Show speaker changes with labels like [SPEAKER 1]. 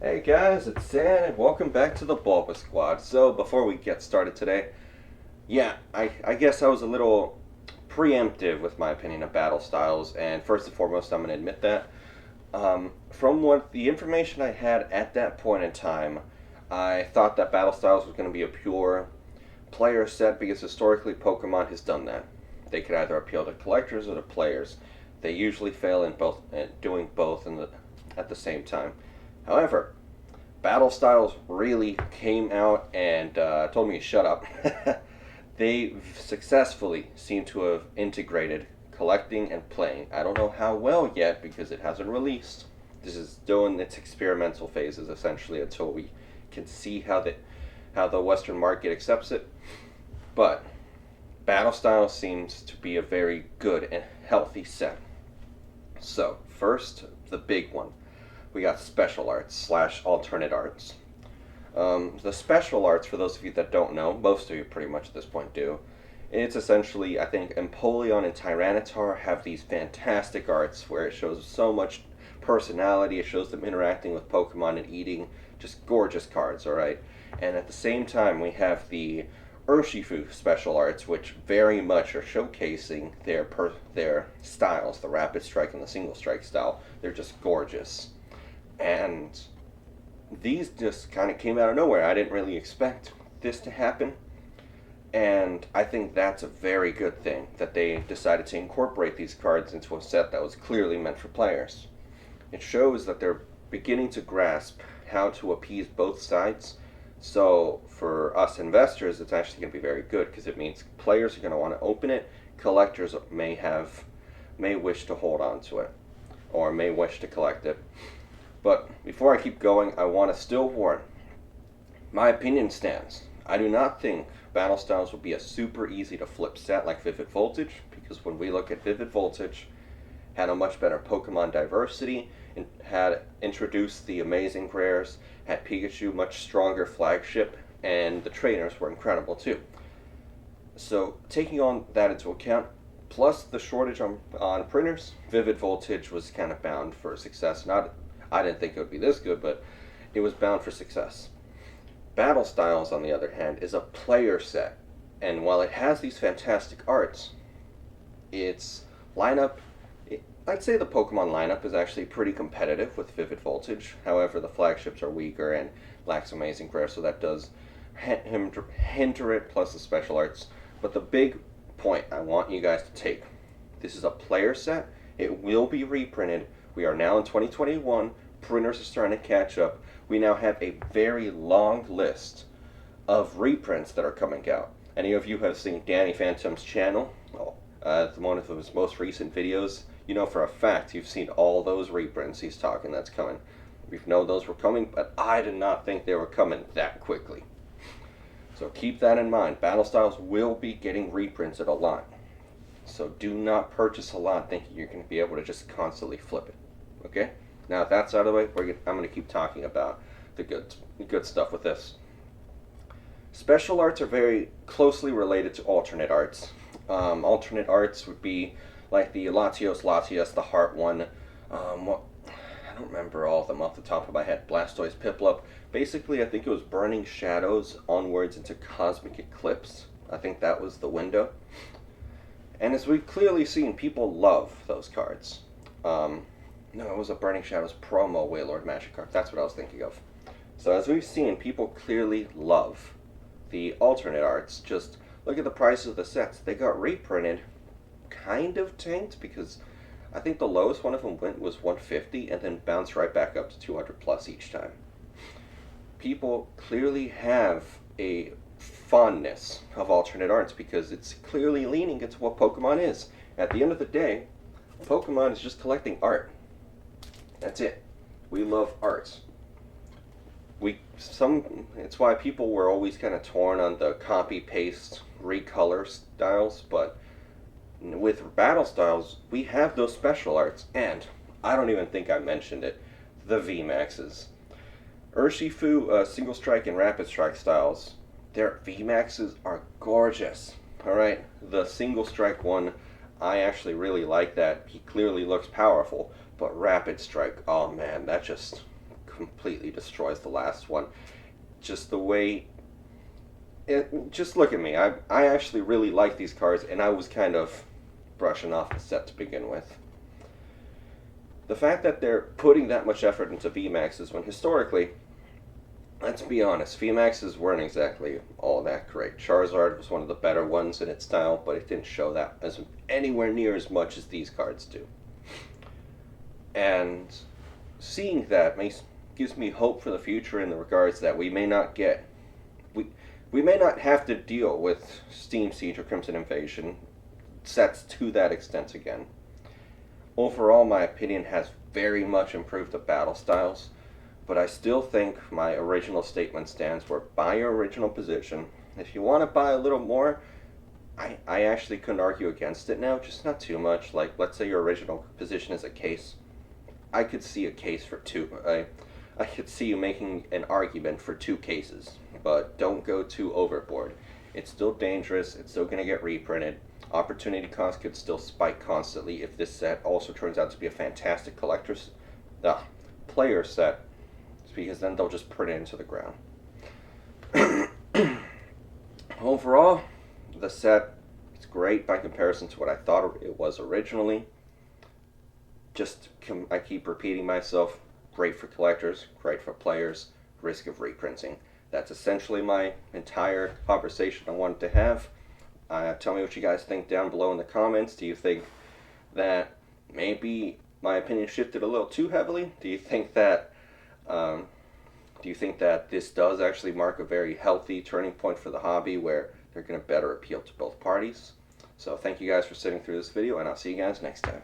[SPEAKER 1] Hey guys, it's Sam, and welcome back to the BulbaSquad. So, before we get started today, I guess I was a little preemptive with my opinion of battle styles, and first and foremost, I'm going to admit that. From what the information I had at that point in time, I thought that battle styles was going to be a pure player set because historically Pokemon has done that. They could either appeal to collectors or to players. They usually fail in both, doing both at the same time. However, battle styles really came out and told me to shut up. They successfully seem to have integrated collecting and playing. I don't know how well yet because it hasn't released. This is still in its experimental phases essentially until we can see how the Western market accepts it. But battle style seems to be a very good and healthy set. So first, the big one, we got special arts slash alternate arts. The special arts, for those of you that don't know, most of you pretty much at this point do, it's essentially, I think, Empoleon and Tyranitar have these fantastic arts where it shows so much personality, it shows them interacting with Pokemon and eating just gorgeous cards, alright? And at the same time, we have the Urshifu special arts, which very much are showcasing their styles, the Rapid Strike and the Single Strike style. They're just gorgeous. And these just kind of came out of nowhere. I didn't really expect this to happen. And I think that's a very good thing that they decided to incorporate these cards into a set that was clearly meant for players. It shows that they're beginning to grasp how to appease both sides. So for us investors, it's actually going to be very good because it means players are going to want to open it. Collectors may wish to hold on to it or may wish to collect it. But before I keep going, I want to still warn. My opinion stands. I do not think Battle Styles will be a super easy to flip set like Vivid Voltage, because when we look at Vivid Voltage, had a much better Pokemon diversity, and had introduced the amazing rares, had Pikachu much stronger flagship, and the trainers were incredible too. So taking on that into account, plus the shortage on printers, Vivid Voltage was kind of bound for success. I didn't think it would be this good, but it was bound for success. Battle Styles, on the other hand, is a player set, and while it has these fantastic arts, its lineup, I'd say the Pokemon lineup is actually pretty competitive with Vivid Voltage. However, the flagships are weaker and lacks amazing rare, so that does hinder it, plus the special arts. But the big point I want you guys to take, this is a player set. It will be reprinted. We are now in 2021. Printers are starting to catch up. We now have a very long list of reprints that are coming out. Any of you have seen Danny Phantom's channel? One of his most recent videos. You know for a fact you've seen all those reprints he's talking that's coming. We've known those were coming, but I did not think they were coming that quickly. So keep that in mind. Battle Styles will be getting reprinted a lot. So do not purchase a lot thinking you're going to be able to just constantly flip it. Okay? Now if that's out of the way, I'm going to keep talking about the good stuff with this. Special arts are very closely related to alternate arts. Alternate arts would be like the Latios, the Heart one. I don't remember all of them off the top of my head. Blastoise, Piplup. Basically, I think it was Burning Shadows onwards into Cosmic Eclipse. I think that was the window. And as we've clearly seen, people love those cards. No, it was a Burning Shadows promo Wailord Magic card. That's what I was thinking of. So as we've seen, people clearly love the alternate arts. Just look at the prices of the sets. They got reprinted, kind of tanked, because I think the lowest one of them went was 150 and then bounced right back up to 200 plus each time. People clearly have a fondness of alternate arts because it's clearly leaning into what Pokemon is. At the end of the day, Pokemon is just collecting art. That's it. We love art. It's why people were always kind of torn on the copy paste recolor styles, but with battle styles, we have those special arts, and I don't even think I mentioned it, the VMAXs. Urshifu, Single Strike, and Rapid Strike styles, their VMAXs are gorgeous. Alright, the Single Strike one, I actually really like that. He clearly looks powerful, but Rapid Strike, oh man, that just completely destroys the last one. Just the way just look at me. I actually really like these cards, and I was kind of brushing off the set to begin with. The fact that they're putting that much effort into VMAXs when historically, let's be honest, VMAXs weren't exactly all that great. Charizard was one of the better ones in its style, but it didn't show that as anywhere near as much as these cards do. And seeing that gives me hope for the future in the regards that we may not have to deal with Steam Siege or Crimson Invasion sets to that extent again. Overall, my opinion has very much improved the battle styles, but I still think my original statement stands where buy your original position. If you want to buy a little more, I actually couldn't argue against it now, just not too much. Like, let's say your original position is a case. I could see a case for two. I could see you making an argument for 2 cases, but don't go too overboard. It's still dangerous, it's still going to get reprinted. Opportunity cost could still spike constantly if this set also turns out to be a fantastic player set, because then they'll just print it into the ground. Overall, the set is great by comparison to what I thought it was originally. I keep repeating myself, great for collectors, great for players, risk of reprinting. That's essentially my entire conversation I wanted to have. Tell me what you guys think down below in the comments. Do you think that maybe my opinion shifted a little too heavily? Do you think that this does actually mark a very healthy turning point for the hobby where they're going to better appeal to both parties? So thank you guys for sitting through this video, and I'll see you guys next time.